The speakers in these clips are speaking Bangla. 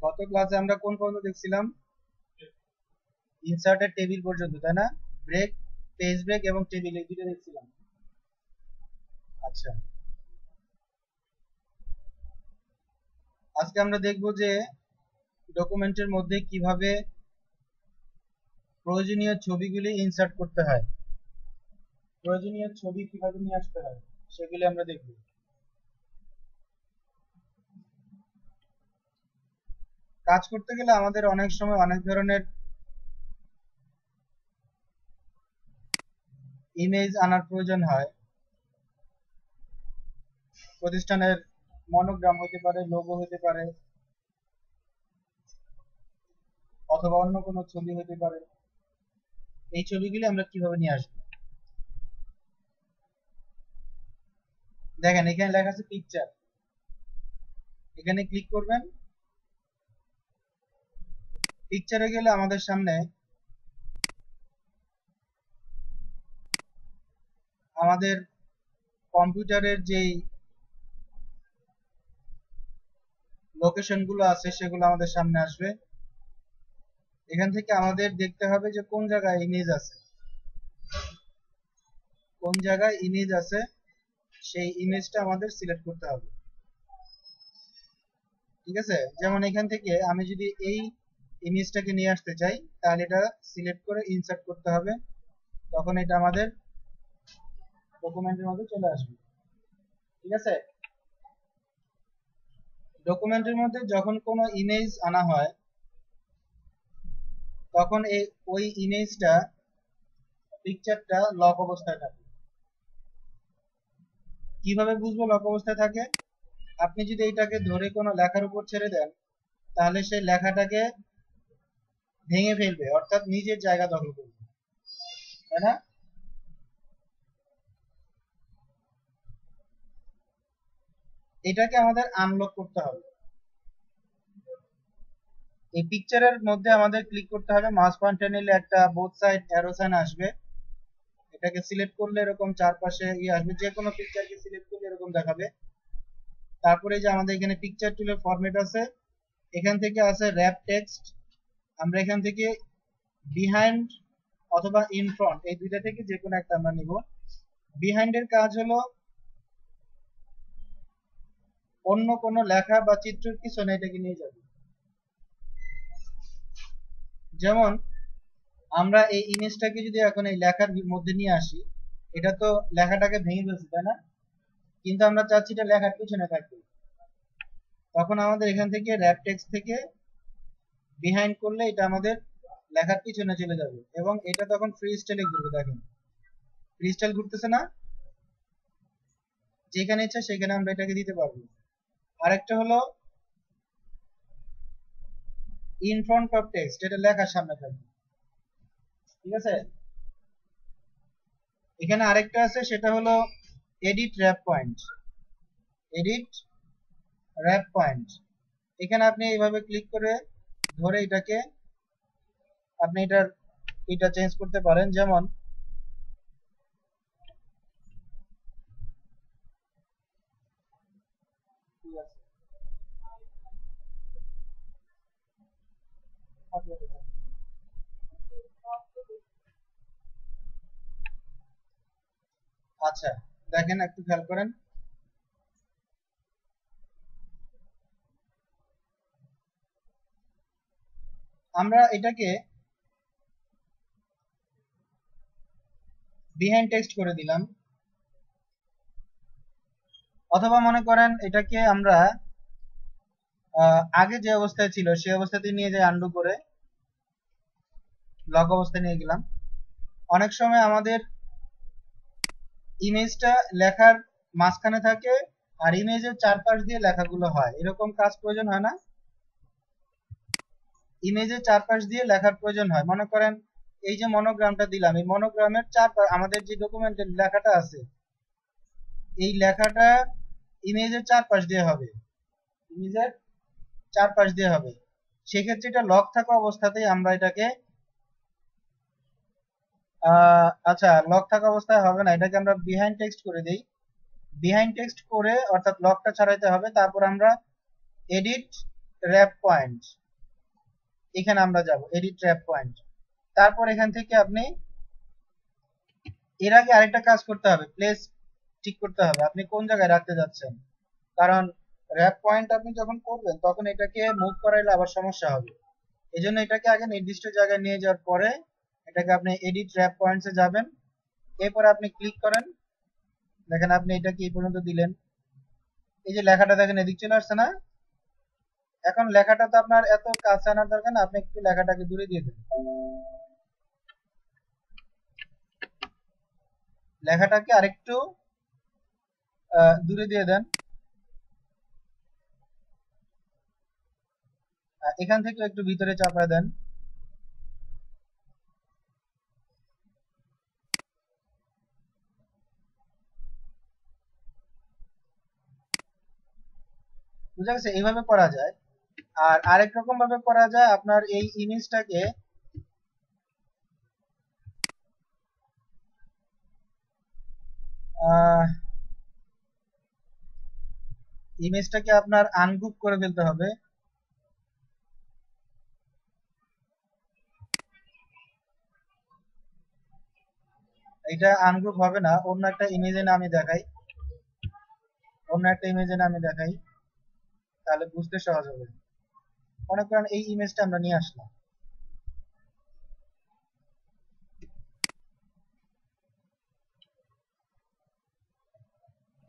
গত ক্লাসে আমরা কোন পর্যন্ত দেখছিলাম? ইনসার্টের টেবিল পর্যন্ত, তাই না? ব্রেক, পেজ ব্রেক এবং টেবিল, এই দুটো দেখছিলাম। আচ্ছা, আজকে আমরা দেখব যে ডকুমেন্টের মধ্যে কিভাবে প্রয়োজনীয় ছবিগুলি ইনসার্ট করতে হয়, প্রয়োজনীয় ছবি কিভাবে নিয়ে আসতে হয় সেগুলি আমরা দেখব। কাজ করতে গেলে আমাদের অনেক সময় অনেক ধরনের ইমেজ আনার প্রয়োজন হয়। প্রতিষ্ঠানের মনোগ্রাম হতে পারে, লোগো হতে পারে, অথবা অন্য কোনো ছবি হতে পারে। এই ছবিগুলি আমরা কিভাবে নিয়ে আসবো? দেখেন এখানে লেখা আছে পিকচার, এখানে ক্লিক করবেন। পিকচারে গেলে আমাদের সামনে আমাদের কম্পিউটারের যেই লোকেশন গুলো আছে সেগুলো আমাদের সামনে আসবে। এখান থেকে আমাদের দেখতে হবে যে কোন জায়গায় ইমেজ আছে, কোন জায়গায় ইমেজ আছে সেই ইমেজটা আমাদের সিলেক্ট করতে হবে। ঠিক আছে, যেমন এখান থেকে আমি যদি এই ইমেজটাকে নিয়ে আসতে চাই তাহলে এটা সিলেক্ট করে ইনসার্ট করতে হবে, তখন এটা আমাদের ডকুমেন্টের মধ্যে চলে আসবে। ঠিক আছে, ডকুমেন্টের মধ্যে যখন কোনো ইমেজ আনা হয় তখন ওই ইমেজটা, পিকচারটা লক অবস্থায় থাকে। কিভাবে বুঝবো লক অবস্থায় থাকে? আপনি যদি এটাকে ধরে কোনো লেখার উপর ছেড়ে দেন তাহলে সেই লেখাটাকে ভেঙে ফেলবে, অর্থাৎ নিজের জায়গা দখল করবে, তাই না? এটাকে আমাদের আনলক করতে হবে। এই পিকচারের মধ্যে আমাদের ক্লিক করতে হবে, মাউস পয়েন্টার নিলে একটা বোথ সাইড অ্যারো সাইন আসবে, এটাকে সিলেক্ট করলে এরকম চারপাশে আসবে, যে কোনো পিকচারকে সিলেক্ট করলে এরকম দেখাবে। তারপরে যে আমাদের এখানে পিকচার টুলের ফরম্যাট আছে, এখান থেকে আছে র‍্যাপ টেক্সট। আমরা এখান থেকে বিহাইন্ড অথবা ইন ফ্রন্ট এই দুইটা থেকে যে কোনো একটা আমরা নিব। বিহাইন্ড এর কাজ হলো অন্য কোনো লেখা বা চিত্রের পিছনে এটাকে নিয়ে যাবে। যেমন আমরা এই ইমেজটাকে যদি এখন এই লেখার মধ্যে নিয়ে আসি, এটা তো লেখাটাকে ভেঙে ফেলছে, তাই না? কিন্তু আমরা চাচ্ছি এটা লেখার পিছনে থাকবে, তখন আমাদের এখান থেকে র‍্যাপ টেক্সট থেকে বিহাইন্ড করলে এটা আমাদের লেখার পিছনে চলে যাবে এবং এটা তখন ফ্রি স্টাইলে ঘুরবে। দেখেন ফ্রি স্টাইল ঘুরতেছে না? যেখানে ইচ্ছা সেখানে আমরা এটাকে দিতে পারবো। আরেকটা হলো ইন ফ্রন্ট অফ টেক্সট, এটা লেখার সামনে থাকবে। ঠিক আছে, এখানে আরেকটা আছে, সেটা হলো edit wrap point. Edit wrap point, এখানে আপনি এইভাবে ক্লিক করে ধরে এটাকে আপনি এটা চেঞ্জ করতে পারেন। যেমন আচ্ছা, দেখেন একটু খেয়াল করেন, আমরা এটাকে বিহাইন্ড টেক্সট করে দিলাম, অথবা মনে করেন এটাকে আমরা আগে যে অবস্থায় ছিল সেই অবস্থাতে নিয়ে যাই, আন্ডু করে লক অবস্থায় নিয়ে গেলাম। অনেক সময় আমাদের ইমেজটা লেখার মাঝখানে থাকে আর ইমেজের চারপাশ দিয়ে লেখাগুলো হয়, এরকম কাজ প্রয়োজন হয় না? ইমেজের চারপাশ দিয়ে লেখার প্রয়োজন হয়। মনে করেন এই যে মনোগ্রামটা দিলাম, এই মনোগ্রামের চারপাশ আমাদের যে ডকুমেন্টের লেখাটা আছে, এই লেখাটা ইমেজের চারপাশ দিয়ে হবে, ইমেজের চারপাশ দিয়ে হবে। সেক্ষেত্রে এটা লক থাকা অবস্থাতেই আমরা এটাকে আচ্ছা, লক থাকা অবস্থায় হবে না, এটাকে আমরা বিহাইন্ড টেক্সট করে দেই। বিহাইন্ড টেক্সট করে অর্থাৎ লকটা ছাড়াইতে হবে। তারপর আমরা এডিট র্যাপ পয়েন্ট, এখানে আমরা যাব এডিট র্যাপ পয়েন্ট। তারপর এখান থেকে আপনি এর আগে আরেকটা কাজ করতে হবে, প্লেস ঠিক করতে হবে আপনি কোন জায়গায় রাখতে যাচ্ছেন। কারণ র্যাপ পয়েন্ট আপনি যখন করবেন তখন এটাকে মুভ করাইলে আবার সমস্যা হবে। এই জন্য এটাকে আগে নির্দিষ্ট জায়গায় নিয়ে যাওয়ার পরে এটাকে আপনি এডিট র্যাপ পয়েন্টসে যাবেন। এরপরে আপনি ক্লিক করেন, দেখেন আপনি এটাকে এই পর্যন্ত দিলেন, এই যে লেখাটা দেখেন এদিক চলে আসছে না। এখন লেখাটা তো আপনার এত কাছে আনার দরকার না, আপনি একটু লেখাটাকে দূরে দিয়ে দেন, লেখাটাকে আরেকটু দূরে দিয়ে দেন। এখান থেকে একটু ভিতরে চাপা দেন। বুঝা গেছে? এইভাবে করা যায়। আর আরেক রকম ভাবে করা যায়, আপনার এই ইমেজটাকে আপনার আনগ্রুপ করে ফেলতে হবে। এটা আনগ্রুপ হবে না, অন্য একটা ইমেজে না আমি দেখাই, অন্য একটা ইমেজে না আমি দেখাই, তাহলে বুঝতে সহজ হবে। মনে করেন এই ইমেজটা আমরা নিয়ে আসলাম,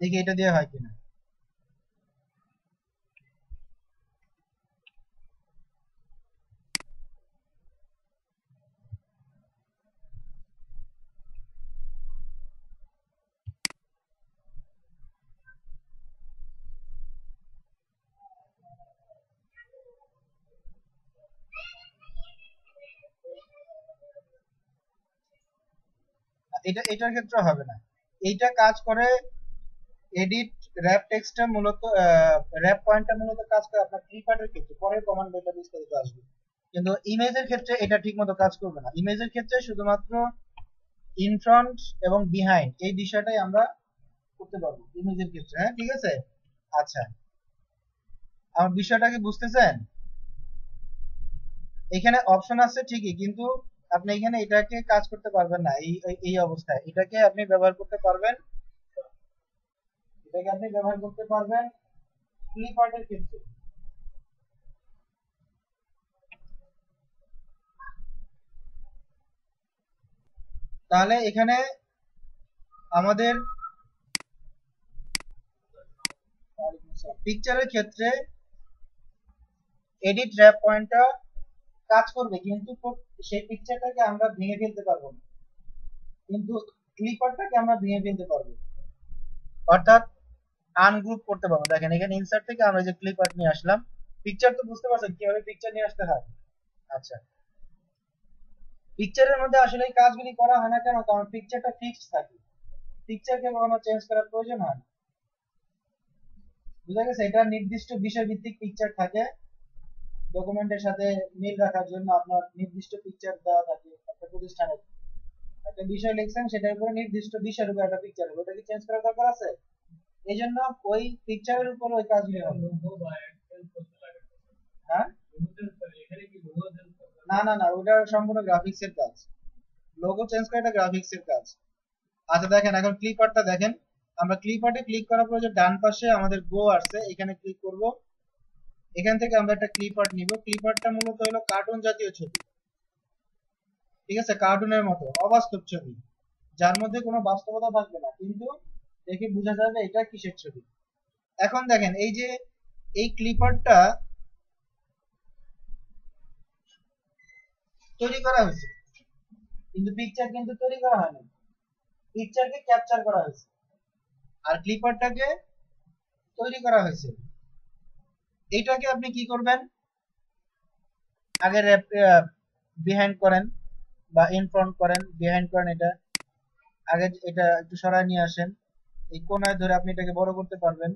দেখি এটা দিয়ে হয় কিনা। এটার ক্ষেত্রে হবে না। এইটা কাজ করে এডিট র‍্যাপ টেক্সটটা মূলত র‍্যাপ পয়েন্টটা মূলত কাজ করে আপনার ক্লিপারের ক্ষেত্রে, পরের কমান্ড এটা বিস্তারিত আসবে। কিন্তু ইমেজের ক্ষেত্রে এটা ঠিকমতো কাজ করবে না। ইমেজের ক্ষেত্রে শুধুমাত্র ইন ফ্রন্ট এবং বিহাইন্ড এই বিষয়টাই আমরা করতে পারবো ইমেজের ক্ষেত্রে। হ্যাঁ, ঠিক আছে। আচ্ছা, আমার বিষয়টা কি বুঝতেছেন? এখানে অপশন আছে ঠিকই, কিন্তু আপনি এখানে এটাকে কাজ করতে পারবেন না। এই অবস্থায় এটাকে আপনি ব্যবহার করতে পারবেন, ক্লিপ আর্টের ক্ষেত্রে। তাহলে এখানে আমাদের পিকচারের ক্ষেত্রে এডিট র‍্যাপ পয়েন্টটা কাজ করবে, কিন্তু সেই পিকচারটাকে আমরা ভেঙে ফেলতে পারবো না, কিন্তু ক্লিপারটাকে আমরা ভেঙে ফেলতে পারবো, অর্থাৎ আনগ্রুপ করতে পারবো। দেখেন এখানে ইনসার্ট থেকে আমরা যে ক্লিপ আর্ট নিয়ে আসলাম, পিকচার তো বুঝতে পারছেন কিভাবে পিকচার নিয়ে আসতে হয়। আচ্ছা, পিকচারের মধ্যে আসলে এই কাজগুলি করা হয় না কেন? কারণ পিকচারটা ফিক্সড থাকে, পিকচারকে কখনো চেঞ্জ করার প্রয়োজন হয় না। বুঝা গেছে? এটা নির্দিষ্ট বিষয় ভিত্তিক পিকচার থাকে, ডকুমেন্টের সাথে মিল রাখার জন্য আপনার নির্দিষ্ট পিকচার দেওয়া থাকে। একটা প্রতিষ্ঠানের একটা বিষয় লিখছেন, সেটার উপরে নির্দিষ্ট বিষয়ের উপর একটা পিকচার হবে, ওটা কি চেঞ্জ করার দরকার আছে? এই জন্য ওই পিকচারের উপর ওই কাজগুলি হবে। হ্যাঁ, না না না, ওটা সম্পূর্ণ গ্রাফিক্স এর কাজ। লোগো চেঞ্জ করা এটা গ্রাফিক্স এর কাজ। আচ্ছা দেখেন, এখন ক্লিপ আর্টটা দেখেন। আমরা ক্লিপ আর্টে ক্লিক করার পর যে ডান পাশে আমাদের গো আসছে, এখানে ক্লিক করব। এখান থেকে আমরা একটা ক্লিপ আর্ট নিব। ক্লিপ আর্টটা মূলত হলো কার্টুন জাতীয় ছবি, ঠিক আছে? কার্টুনের মতো অবাস্তব ছবি, যার মধ্যে কোনো বাস্তবতা থাকবে না, কিন্তু দেখে বোঝা যাবে এটা কিসের ছবি। এখন দেখেন এই যে এই ক্লিপ আর্টটা তৈরি করা হয়েছে, কিন্তু পিকচার কিন্তু তৈরি করা হয়নি, পিকচারকে ক্যাপচার করা হয়েছে, আর ক্লিপ আর্টটাকে তৈরি করা হয়েছে। এইটাকে আপনি কি করবেন? আগে বিহাইন্ড করেন বা ইন ফ্রন্ট করেন, বিহাইন্ড করেন। এটা আগে এটা একটু সরায় নিয়ে আসেন, এই কোনায় ধরে আপনি এটাকে বড় করতে পারবেন।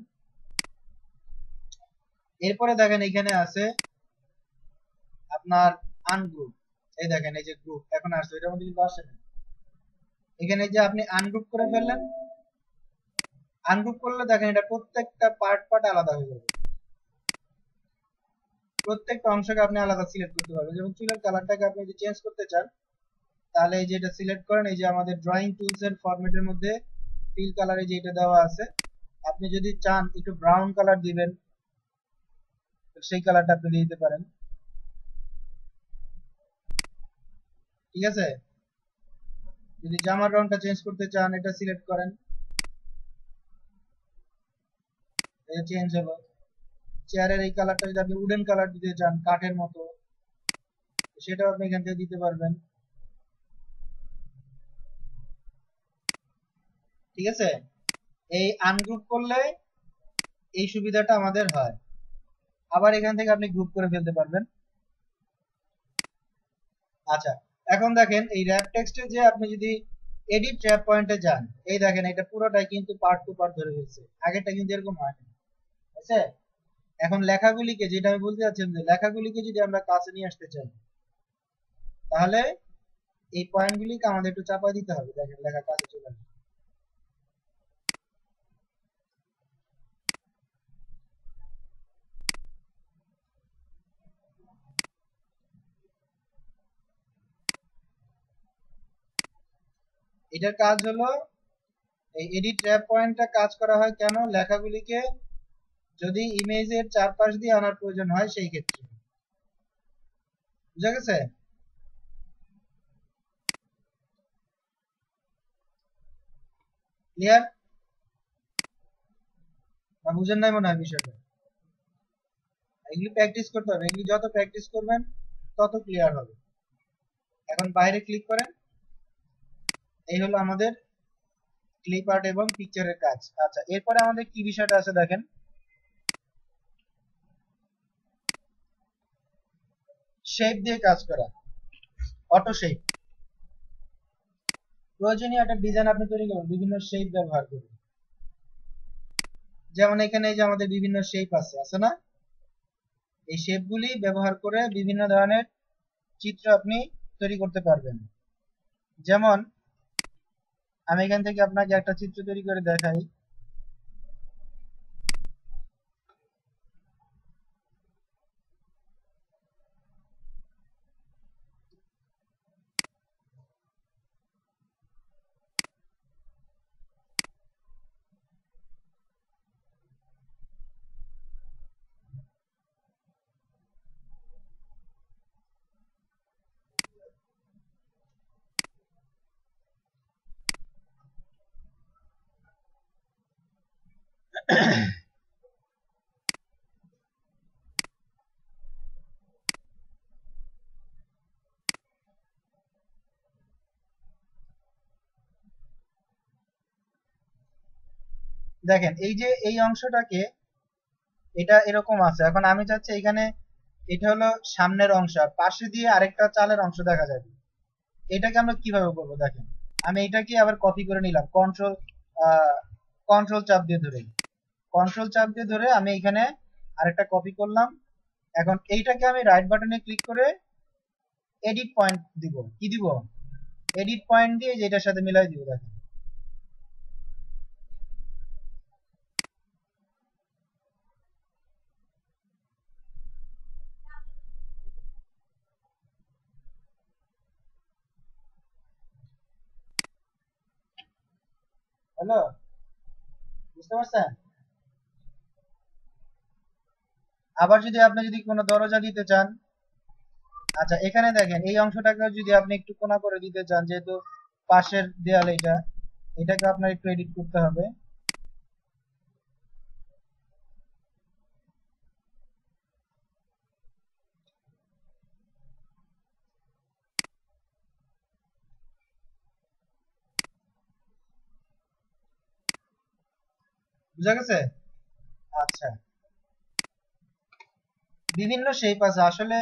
এরপরে দেখেন এখানে আছে আপনার আনগ্রুপ। এই দেখেন এই যে গ্রুপ এখন আসছে, এটার মধ্যে কিন্তু আসে না। এখানে যে আপনি আনগ্রুপ করে ফেললেন, আনগ্রুপ করলে দেখেন এটা প্রত্যেকটা পার্ট পার্ট আলাদা হয়ে যাবে। প্রত্যেকটা অংশকে আপনি আলাদা সিলেক্ট করতে পারবেন। যেমন চুলের কালারটাকে আপনি যদি চেঞ্জ করতে চান, তাহলে এই যে এটা সিলেক্ট করেন, এই যে আমাদের ড্রয়িং টুলস এর ফরম্যাটের মধ্যে ফিল কালারে যে এটা দেওয়া আছে, আপনি যদি চান একটু ব্রাউন কালার দিবেন, সেই কালারটা আপনি দিয়ে দিতে পারেন। ঠিক আছে, যদি জামার রংটা চেঞ্জ করতে চান, এটা সিলেক্ট করেন, এটা চেঞ্জ হলো। চেয়ারের এই কালারটা যদি আপনি উডেন কালার দিতে চান, কাঠের মতো, সেটাও আপনি এখান থেকে দিতে পারবেন। ঠিক আছে, এই আনগ্রুপ করলে এই সুবিধাটা আমাদের হয়। আবার এখান থেকে আপনি গ্রুপ করে ফেলতে পারবেন। আচ্ছা, এখন দেখেন এই র‍্যাপ টেক্সটে যে আপনি যদি এডিট ট্র্যাপ পয়েন্টে যান, এই দেখেন এটা পুরোটাই কিন্তু পার্ট টু পার্ট ধরে ফেলছে। আগেরটা কিন্তু এরকম হয় না। ঠিক আছে, এখন লেখাগুলিকে, যেটা আমি বলতে চাচ্ছিলাম, যে লেখাগুলিকে যদি আমরা কাছে নিয়ে আসতে চাই, তাহলে এই পয়েন্টগুলিকে আমাদের একটু চাপা দিতে হবে। দেখেন লেখা কাছে চলে আসবে। এটার কাজ হলো, এই এডিট ট্র্যাপ পয়েন্টটা কাজ করা হয় কেন, লেখাগুলিকে যদি ইমেজের চারপাশ দিয়ে আনার প্রয়োজন হয় সেই ক্ষেত্রে। বুঝা গেছে? ক্লিয়ার? না বুঝেন নাই মনে হয় বিষয়টা। এগুলি প্র্যাকটিস করতে হবে, এগুলি যত প্র্যাকটিস করবেন তত ক্লিয়ার হবে। এখন বাইরে ক্লিক করেন। এই হলো আমাদের ক্লিপ আর্ট এবং পিকচারের কাজ। আচ্ছা, এরপরে আমাদের কি বিষয়টা আছে দেখেন, শেপ দিয়ে কাজ করা, অটো শেপ। প্রয়োজনীয় একটা ডিজাইন আপনি তৈরি করুন বিভিন্ন শেপ ব্যবহার করে। যেমন এখানে এই যে আমাদের বিভিন্ন শেপ আছে, আছে না? এই শেপগুলি ব্যবহার করে বিভিন্ন ধরনের চিত্র আপনি তৈরি করতে পারবেন। যেমন আমি এখান থেকে আপনাকে একটা চিত্র তৈরি করে দেখাই। দেখেন এই যে এই অংশটাকে, এটা এরকম আছে। এখন আমি চাচ্ছি এখানে, এটা হলো সামনের অংশ, আর পাশে দিয়ে আরেকটা চালের অংশ দেখা যাবে। এটাকে আমরা কিভাবে করবো দেখেন, আমি এটাকে আবার কপি করে নিলাম কন্ট্রোল চাপ দিয়ে ধরে, কন্ট্রোল চাপ দিয়ে ধরে আমি এখানে আরেকটা কপি করলাম। এখন এইটাকে আমি রাইট বাটনে ক্লিক করে এডিট পয়েন্ট দিব। কি দিব? এডিট পয়েন্ট দিয়ে যেটার সাথে মিলাই দিব। দেখেন, হ্যালো, বুঝতে পারছেন? আবার যদি আপনি যদি কোনো দরজা দিতে চান, আচ্ছা এখানে দেখেন এই অংশটাকে যদি আপনি একটু কোণা করে দিতে চান, যেহেতু পাশের দেয়াল এটা, এটাকে আপনার একটু এডিট করতে হবে। বুঝা গেছে? আচ্ছা, বিভিন্ন শেপ আছে আসলে,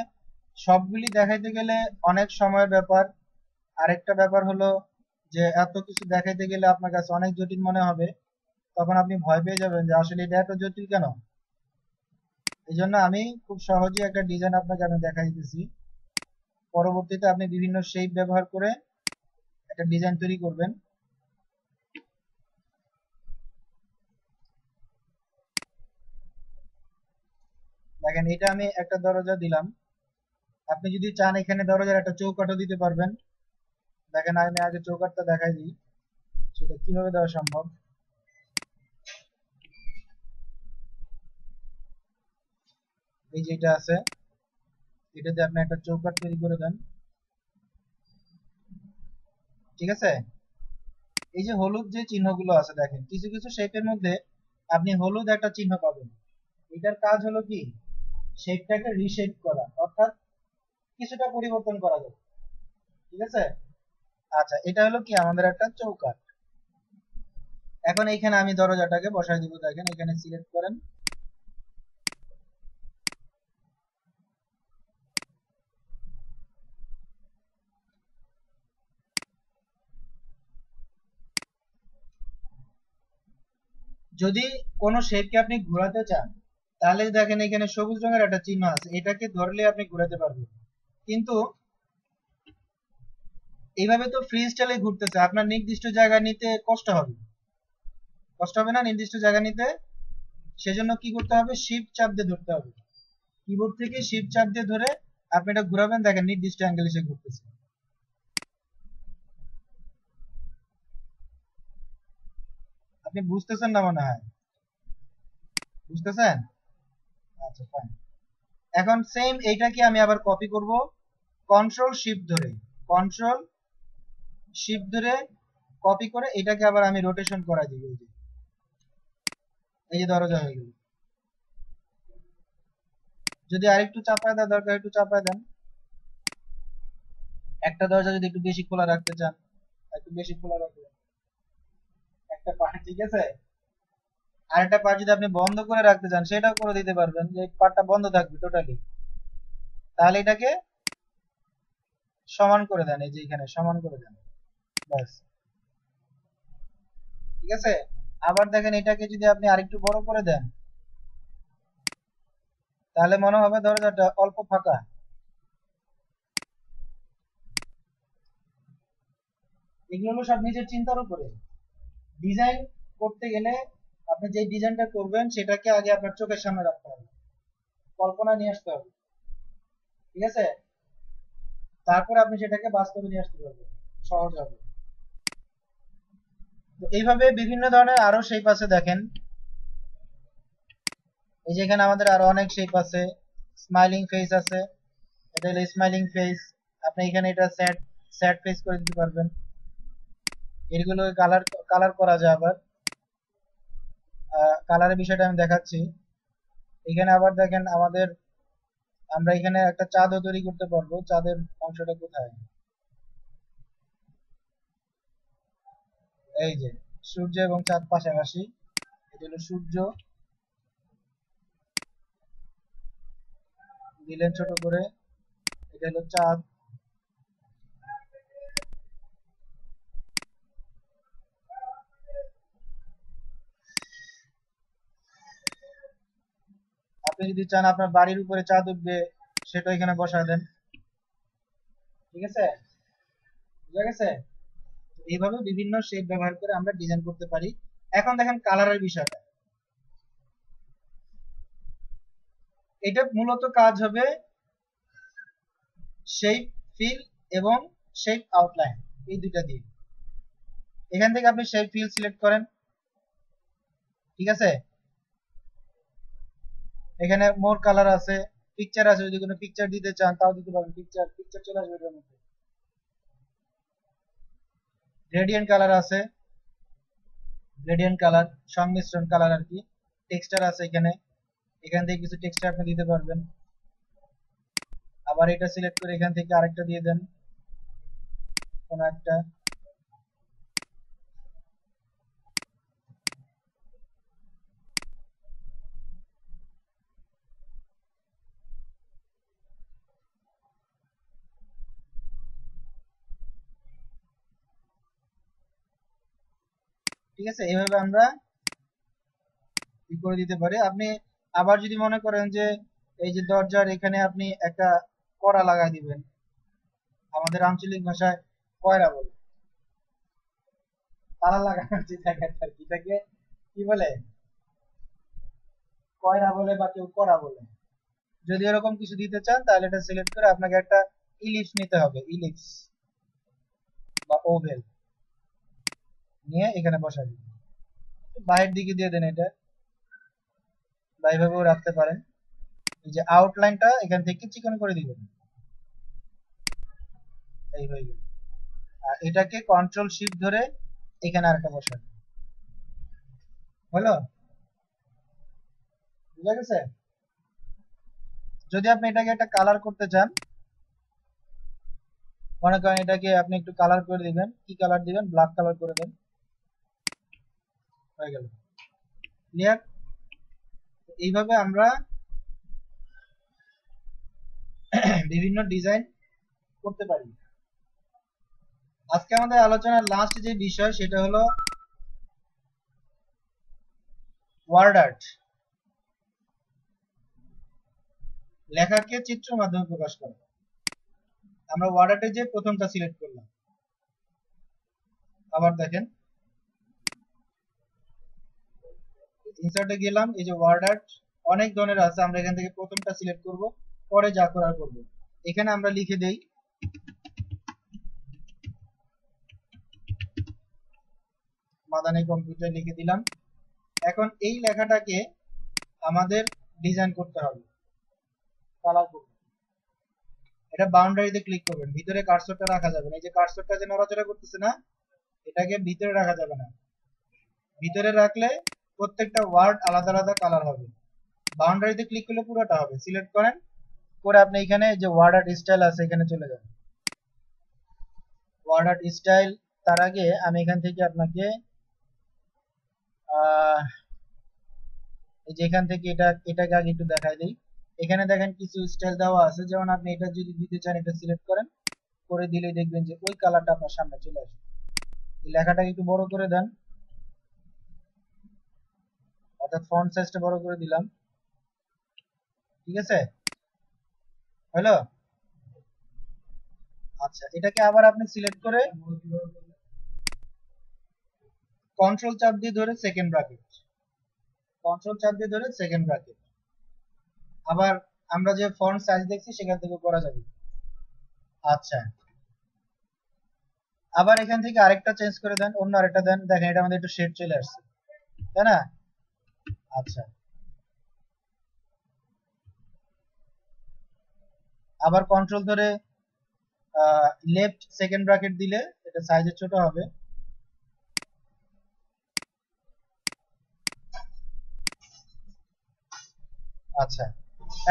সবগুলি দেখাইতে গেলে অনেক সময়ের ব্যাপার। আরেকটা ব্যাপার হলো যে এত কিছু দেখাইতে গেলে আপনার কাছে অনেক জটিল মনে হবে, তখন আপনি ভয় পেয়ে যাবেন যে আসলে এটা এত জটিল কেন। এই জন্য আমি খুব সহজেই একটা ডিজাইন আপনাকে আমি দেখাই দিতেছি। পরবর্তীতে আপনি বিভিন্ন শেপ ব্যবহার করে একটা ডিজাইন তৈরি করবেন। দেখেন এটা আমি একটা দরজা দিলাম, আপনি যদি চান এখানে দরজার একটা চৌকাঠও দিতে পারবেন। দেখেন আমি আগে চৌকাঠটা দেখাই দিই, সেটা কিভাবে দেওয়া সম্ভব। এই যে এটা আছে, এটাতে আপনি একটা চৌকাঠ তৈরি করে দেন, ঠিক আছে। এই যে হলুদ যে চিহ্নগুলো আছে, দেখেন কিছু কিছু শেপের মধ্যে আপনি হলুদ একটা চিহ্ন পাবেন। এটার কাজ হলো কি, শেপটাকে রিশেপ করা, অর্থাৎ কিছুটা পরিবর্তন করা যায়, ঠিক আছে। আচ্ছা, এটা হলো কি আমাদের একটা চৌকাঠ। এখন এইখানে আমি দরজাটাকে বসাই দিব, দেখেন এখানে সিলেক্ট করেন। যদি কোনো শেপকে আপনি ঘোরাতে চান, তাহলে দেখেন এখানে সবুজ রঙের একটা চিহ্ন আছে, এটাকে ধরলে আপনি ঘোরাতে পারবেন। কিন্তু এইভাবে তো ফ্রি স্টাইলে ঘুরতেছে, আপনার নির্দিষ্ট জায়গা নিতে কষ্ট হবে, কষ্ট হবে না নির্দিষ্ট জায়গা নিতে। সেজন্য কি করতে হবে, শিফট চাপ দিয়ে ধরতে হবে। কিবোর্ড থেকে শিফট চাপ দিয়ে ধরে আপনি এটা ঘোরাবেন, দেখেন নির্দিষ্ট অ্যাঙ্গেল এসে ঘুরতেছে। আপনি বুঝতেছেন না মনে হয়, বুঝতেছেন? আচ্ছা ফাইন। এখন সেম এইটাকে আমি আবার কপি করব, কন্ট্রোল শিফট ধরে, কন্ট্রোল শিফট ধরে কপি করে এটাকে আবার আমি রোটেশন করাই দিব। এই যে দরজা হয়ে গেল। যদি আরেকটু চাপায় দেওয়া দরকার একটু চাপায় দেন। একটা দরজা যদি একটু বেশি খোলা রাখতে চান, একটু বেশি খোলা রাখবেন একটা পা, ঠিক আছে। আর একটা পা যদি আপনি বন্ধ করে রাখতে চান, সেটাও করে দিতে পারবেন, যে পাটটা বন্ধ থাকবে টোটালি। তাহলে এটাকে সমান করে দেন, এই যে এখানে সমান করে দেন, ব্যাস, ঠিক আছে। আবার দেখেন এটাকে যদি আপনি আরেকটু বড় করে দেন, তাহলে মনে হবে দরজাটা অল্প ফাঁকা। এগুলো হলো সব নিজের চিন্তার উপরে। ডিজাইন করতে গেলে আপনি যে ডিজাইনটা করবেন সেটাকে আগে আপনার চোখের সামনে রাখতে হবে, কল্পনা নিয়ে আসতে হবে, ঠিক আছে। তারপর আপনি সেটাকে বাস্তবে নিয়ে আসতে পারবেন, সহজ হবে। তো এইভাবে বিভিন্ন ধরনের আরো শেপ আছে, দেখেন এই যে এখানে আমাদের আরো অনেক শেপ আছে। স্মাইলিং ফেস আছে, এটা হলো স্মাইলিং ফেস। আপনি এখানে এটা স্যাড স্যাড ফেস করে দিতে পারবেন। এগুলো কালার কালার করা যায় আবার। কালারের বিষয়টা আমি দেখাচ্ছি। এখানে আবার দেখেন আমাদের, আমরা এখানে একটা চাঁদও তৈরি করতে পারবো। চাঁদের অংশটা কোথায়, এই যে সূর্য এবং চাঁদ পাশাপাশি, এটা হলো সূর্য, দিলেন ছোট করে, এটা হলো চাঁদ। আপনি যদি চান আপনার বাড়ির উপরে চাঁদ উঠবে, সেটা এখানে বসায় দেন, ঠিক আছে, বুঝা গেছে। এইভাবে বিভিন্ন শেপ ব্যবহার করে আমরা ডিজাইন করতে পারি। এখন দেখেন কালারের বিষয়টা, এটা মূলত কাজ হবে শেপ ফিল এবং শেপ আউটলাইন, এই দুইটা দিয়ে। এখান থেকে আপনি শেপ ফিল সিলেক্ট করেন, ঠিক আছে। এখানে মোর কালার আছে, পিকচার আছে, যদি কোনো পিকচার দিতে চান তাও দিতে পারেন, পিকচার পিকচার চলে আসবে এটার মধ্যে। গ্রেডিয়েন্ট কালার আছে, গ্রেডিয়েন্ট কালার সংমিশ্রণ কালার আর কি। টেক্সচার আছে এখানে, এখান থেকে কিছু টেক্সচার আপনি দিতে পারবেন। আবার এটা সিলেক্ট করে এখান থেকে আরেকটা দিয়ে দেন, কোন একটা, ঠিক আছে। এইভাবে আমরা ই করে দিতে পারি। আপনি আবার যদি মনে করেন যে এই যে দরজার এখানে আপনি একটা কড়া লাগাই দিবেন, আমাদের আঞ্চলিক ভাষায় কয়রা বলে, তালা লাগানোর যে জায়গাটা আর কি, এটাকে কি বলে, কয়রা বলে বা কেউ কড়া বলে। যদি এরকম কিছু দিতে চান তাহলে এটা সিলেক্ট করে আপনাকে একটা ইলিপস নিতে হবে, ইলিপস বা ওভেল নিয়ে এখানে বসাই দিবেন। বাহির দিকে দিয়ে দেন এটা, বা এইভাবেও রাখতে পারেন। এই যে আউটলাইনটা এখান থেকে চিকন করে দিবেন, এই হয়ে গেল। আর এটাকে কন্ট্রোল শিফট ধরে এখানে আরেকটা বসাবেন। হলো? বুঝা গেছে? যদি আপনি এটাকে একটা কালার করতে চান, মনে করেন এটাকে আপনি একটু কালার করে দিবেন, কি কালার দিবেন, ব্ল্যাক কালার করে দেন, হয়ে গেল। ক্লিয়ার? এইভাবে আমরা বিভিন্ন ডিজাইন করতে পারি। আজকে আমাদের আলোচনার লাস্ট যে বিষয় সেটা হলো ওয়ার্ড আর্ট, লেখাকে চিত্রের মাধ্যমে প্রকাশ করা। আমরা ওয়ার্ড আর্টে যে প্রথমটা সিলেক্ট করলাম, আবার দেখেন ইনসার্টে গেলাম, এই যে ওয়ার্ড আর্ট অনেক ধরনের আছে, আমরা এখান থেকে প্রথমটা সিলেক্ট করব, পরে যা করার করব। এখানে আমরা লিখে দেই মাদানী কম্পিউটার, লিখে দিলাম। এখন এই লেখাটাকে আমাদের ডিজাইন করতে হবে, কালার করব। এটা বাউন্ডারিতে ক্লিক করবেন, ভিতরে কার্সরটা রাখা যাবে না, এই যে কার্সরটা যে নড়াচড়া করতেছে না, এটাকে ভিতরে রাখা যাবে না। ভিতরে রাখলে প্রত্যেকটা ওয়ার্ড আলাদা আলাদা কালার হবে। বাউন্ডারিতে ক্লিক করলে পুরোটা হবে। সিলেক্ট করেন, করে আপনি এখানে যে ওয়ার্ড আর্ট স্টাইল আছে এখানে চলে যাবেন। ওয়ার্ড আর্ট স্টাইল, তার আগে আমি এখান থেকে আপনাকে এই যে এখান থেকে এটাকে আগে একটু দেখাই দিই। এখানে দেখেন কিছু স্টাইল দেওয়া আছে, যেমন আপনি এটা যদি দিতে চান এটা সিলেক্ট করেন, করে দিলেই দেখবেন যে ওই কালারটা আপনার সামনে চলে আসবে। এই লেখাটাকে একটু বড় করে দেন, অর্থাৎ ফন্ট সাইজটা বড় করে দিলাম। ঠিক আছে? হলো? আচ্ছা, এটাকে আবার আপনি সিলেক্ট করে কন্ট্রোল চাপ দিয়ে ধরে সেকেন্ড ব্র্যাকেট, কন্ট্রোল চাপ দিয়ে ধরে সেকেন্ড ব্র্যাকেট। আবার আমরা যে ফন্ট সাইজ দেখছি সেখান থেকে করা যাবে। আচ্ছা, আবার এখান থেকে আরেকটা চেঞ্জ করে দেন, অন্য আরেকটা দেন, দেখেন এটা আমাদের একটু শেড চলে আসছে, তাই না? আচ্ছা, আবার কন্ট্রোল ধরে লেফট সেকেন্ড ব্র্যাকেট দিলে এটা সাইজে ছোট হবে। আচ্ছা,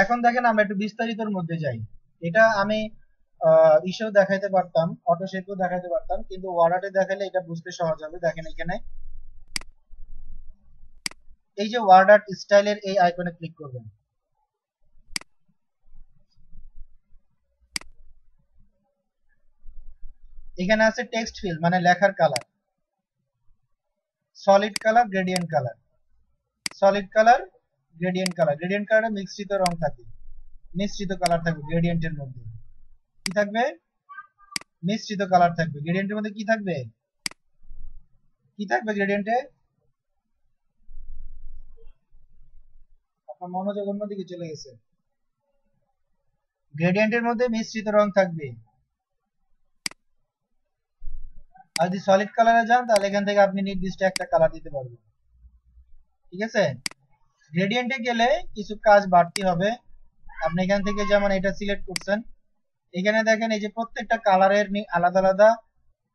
এখন দেখেন আমরা একটু বিস্তারিতর মধ্যে যাই। এটা আমি ইসেও দেখাইতে পারতাম, অটো শেপেও দেখাইতে পারতাম, কিন্তু ওয়ার্ডারে দেখালে এটা বুঝতে সহজ হবে। দেখেন এখানে এই যে ওয়ার্ড আর্ট স্টাইলের এই আইকনে ক্লিক করবেন, এখানে আছে টেক্সট ফিল মানে লেখার colour, solid colour, gradient colour, solid colour, gradient colour. Gradient কালারে মিশ্রিত রং থাকে, মিশ্রিত কালার থাকবে গ্রেডিয়েন্টের মধ্যে। কি থাকবে? মিশ্রিত কালার থাকবে গ্রেডিয়েন্টের মধ্যে। কি থাকবে? কি থাকবে গ্রেডিয়েন্টে? আপনার মনোযোগ অন্যদিকে চলে গেছে। গ্রেডিয়েন্টের মধ্যে মিশ্রিত রং থাকবে। আর যদি সলিড কালারে যান তাহলে এখান থেকে আপনি নির্দিষ্ট একটা কালার দিতে পারবেন। ঠিক আছে? গ্রেডিয়েন্টে গেলে কিছু কাজ বাড়তি হবে। আপনি এখান থেকে যেমন এটা সিলেক্ট করছেন, এখানে দেখেন এই যে প্রত্যেকটা কালারের আলাদা আলাদা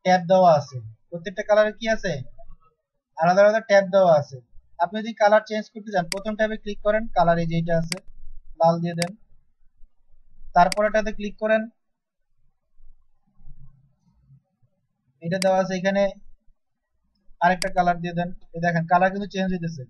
ট্যাব দেওয়া আছে। প্রত্যেকটা কালারের কি আছে? আলাদা আলাদা ট্যাব দেওয়া আছে। আপনি যদি কালার চেঞ্জ করতে চান, প্রথম ট্যাবে ক্লিক করেন, কালার এই যে এটা আছে, লাল দিয়ে দেন। তারপর এটাতে ক্লিক করেন, এটা দেওয়া আছে, এখানে আরেকটা কালার দিয়ে দেন। এই দেখেন কালার কিন্তু চেঞ্জ হইতেছে।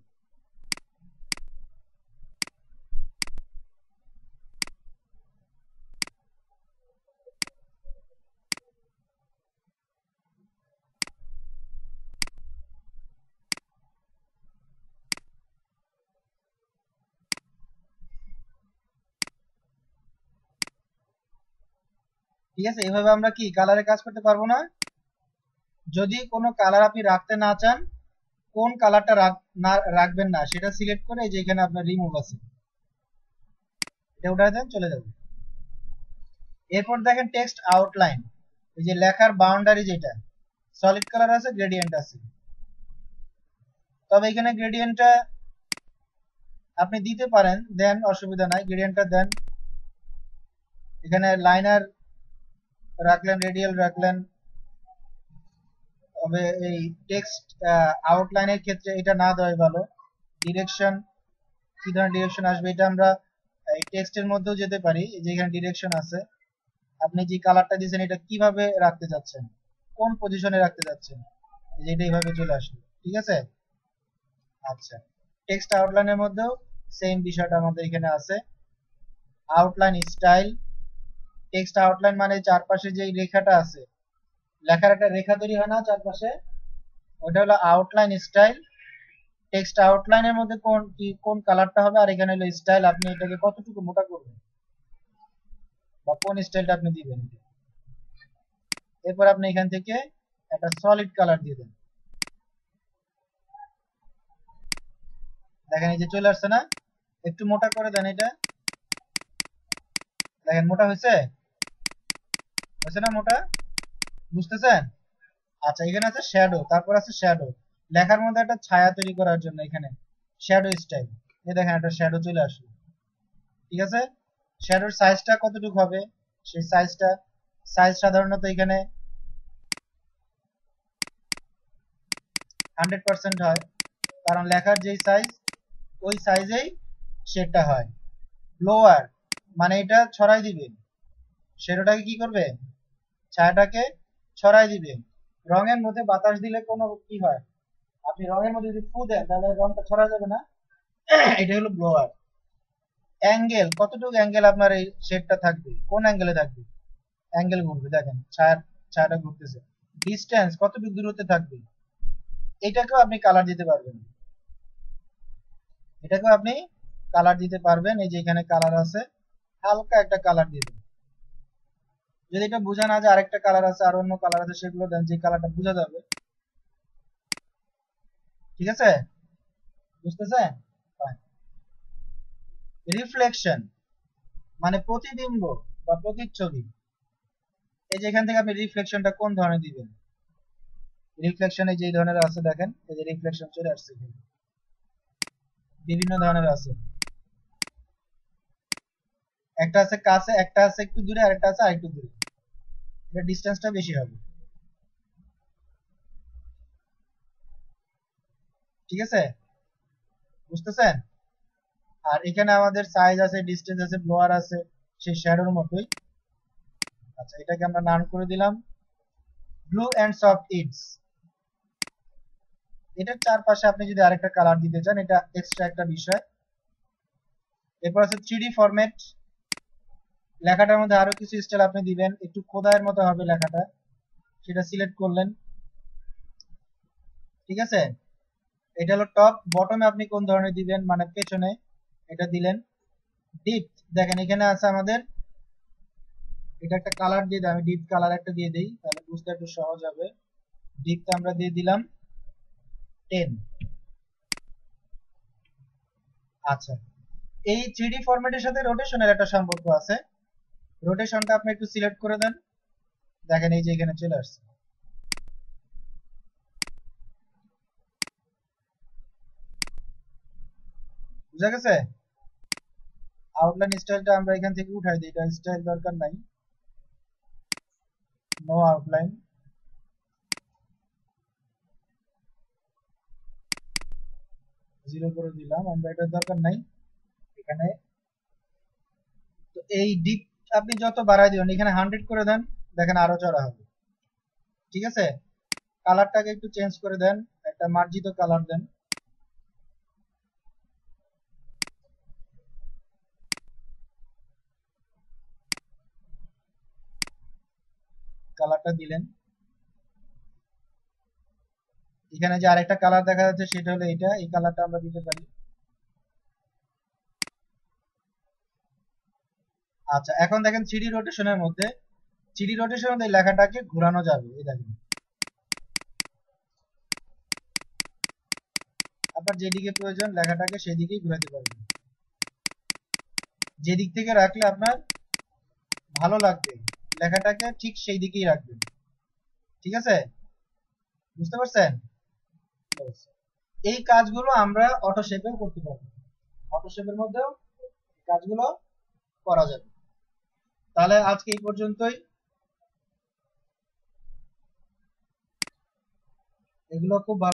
ঠিক আছে, এইভাবে আমরা কি কালারে কাজ করতে পারবো না? যদি কোনো কালার আপনি রাখতে না চান, কোন কালারটা রাখবেন না সেটা সিলেক্ট করে যে এখানে আপনার রিমুভ আছে এটা উঠায় দেন, চলে যাবে। এরপর দেখেন টেক্সট আউটলাইন, এই যে লেখার বাউন্ডারি, যেটা সলিড কালার আছে, গ্রেডিয়েন্ট আছে। তবে এখানে গ্রেডিয়েন্টটা আপনি দিতে পারেন, দেন, অসুবিধা নাই, গ্রেডিয়েন্টটা দেন। এখানে লাইনার রাখলেন, রেডিয়াল রাখলেন। তবে এই টেক্সট আউটলাইনের ক্ষেত্রে এটা না দেওয়াই ভালো। ডিরেকশন, কি ধরনের ডিরেকশন আসবে এটা আমরা এই টেক্সটের মধ্যেও যেতে পারি। এই যে এখানে ডিরেকশন আছে, আপনি যে কালারটা দিয়েছেন এটা কিভাবে রাখতে যাচ্ছেন, কোন পজিশনে রাখতে যাচ্ছেন, এই যে এটা এইভাবে চলে আসবে। ঠিক আছে। আচ্ছা, টেক্সট আউটলাইনের মধ্যেও সেম বিষয়টা আমাদের এখানে আছে। আউটলাইন স্টাইল, টেক্সট আউটলাইন মানে চারপাশে যে রেখাটা আছে, লেখার একটা রেখা তৈরি হয় না চারপাশে, ওটা হলো আউটলাইন স্টাইল। টেক্সট আউটলাইনের মধ্যে কোন কালারটা হবে, আর এখানে হলো স্টাইল, আপনি এটাকে কতটুকু মোটা করবেন বা কোন স্টাইলটা আপনি দিবেন। এরপর আপনি এখান থেকে একটা সলিড কালার দিয়ে দেন। দেখেন এই যে চলে আসছে না, একটু মোটা করে দেন এটা, দেখেন মোটা হয়েছে, হয়েছে না মোটা, বুঝতেছেন? আচ্ছা, এখানে আছে শ্যাডো, তারপর আছে শ্যাডো, লেখার মধ্যে একটা ছায়া তৈরি করার জন্য এখানে শ্যাডো স্টাইল। এই দেখেন একটা শ্যাডো চলে আসলো। ঠিক আছে, শ্যাডোর সাইজটা কতটুকু হবে, সেই সাইজ সাধারণত এখানে 100% হয়, কারণ লেখার যেই সাইজ ওই সাইজেই শেডটা হয়। ব্লোয়ার মানে এটা ছড়াই দিবে, শ্যাডোটাকে কি করবে, ছায়াটাকে ছড়াই দিবে। রঙের মধ্যে বাতাস দিলে কোনো কি হয়, আপনি রঙের মধ্যে যদি ফু দেন তাহলে রংটা ছড়া যাবে না। এটা হলো ব্লোয়ার। অ্যাঙ্গেল, কতটুকু অ্যাঙ্গেল আপনার এই শেডটা থাকবে, কোন অ্যাঙ্গেলে থাকবে, অ্যাঙ্গেল ঘুরবে, দেখেন ছায়াটা ঘুরতেছে। ডিস্টেন্স, কতটুকু দূরত্বে থাকবে, এটাকেও আপনি কালার দিতে পারবেন, এটাকেও আপনি কালার দিতে পারবেন। এই যে এখানে কালার আছে, হালকা একটা কালার দিয়ে দেন। যদি এটা বোঝা না যায় আরেকটা কালার আছে, আর অন্য কালার আছে, সেগুলো দেন, যে কালারটা বোঝা যাবে। ঠিক আছে, বুঝতেছেন? রিফ্লেকশন মানে প্রতিবিম্ব বা প্রতিচ্ছবি। এই যে এখান থেকে আপনি রিফ্লেকশনটা কোন ধরনের দিবেন, রিফ্লেকশন এই যে এই ধরনের আছে, দেখেন এই যে রিফ্লেকশন চলে আসছে এখানে, বিভিন্ন ধরনের আছে। একটা আছে কাছে, একটা আছে একটু দূরে, আর একটা আছে আরেকটু দূরে, এটা ডিসটেন্সটা বেশি হবে। ঠিক আছে, বুঝতেছেন? আর এখানে আমাদের সাইজ আছে, ডিসটেন্স আছে, ব্লোয়ার আছে, সেই শ্যাডোর মতোই। আচ্ছা, এটাকে আমরা নাম করে দিলাম ব্লু এন্ড সফট ইটস। এটার চারপাশে আপনি যদি আরেকটা কালার দিতে চান, এটা এক্সট্রা একটা বিষয়। এরপর আছে 3D ফরম্যাট, লেখাটার মধ্যে আরো কিছু স্টাইল আপনি দিবেন, একটু খোদাইয়ের মতো হবে লেখাটা, সেটা সিলেক্ট করলেন। ঠিক আছে, এটা হলো টপ, বটমে আপনি কোন ধরনের দিবেন মানে পেছনে, এটা দিলেন। ডিপ, দেখেন এখানে আছে আমাদের, এটা একটা কালার দিয়ে দিই, আমি ডিপ কালার একটা দিয়ে দিই, তাহলে বুঝতে একটু সহজ হবে। ডিপটা আমরা দিয়ে দিলাম 10। আচ্ছা, এই 3D ফরম্যাটের সাথে রোটেশনের একটা সম্পর্ক আছে, রোটেশনটা আপনি একটু সিলেক্ট করে দেন, দেখেন এই যে এখানে চলে আসছে। বুঝা গেছে? আউটলাইন স্টাইলটা আমরা এখান থেকে উঠাই দিই, এটা স্টাইল দরকার নাই, নো আউটলাইন। জিরো করে দিলাম আমরা, এটা দরকার নাই এখানে। তো এই ডিপ আপনি যত বাড়াই দিবেন, এখানে 100 করে দেন, দেখেন আরো চড়া হবে। ঠিক আছে, কালারটাকে একটু চেঞ্জ করে দেন, একটা মার্জিত কালার দেন। কালারটা দিলেন, এখানে যে আরেকটা কালার দেখা যাচ্ছে সেটা হলো এটা, এই কালারটা আমরা দিতে পারি। আচ্ছা, এখন দেখেন 3D রোটেশনের মধ্যে 3D রোটেশনের মধ্যে এই লেখাটাকে ঘোরানো যাবে, এই দেখেন আপনার যেদিকে প্রয়োজন লেখাটাকে সেদিকেই ঘোরাতে পারবেন, যেদিক থেকে রাখলে আপনার ভালো লাগবে লেখাটাকে ঠিক সেই দিকেই রাখবেন। ঠিক আছে, বুঝতে পারছেন? এই কাজগুলো আমরা অটো শেপেও করতে পারবো, অটো শেপের মধ্যেও কাজগুলো করা যাবে। তাহলে আজকে এই পর্যন্তই, এগুলো খুব ভালো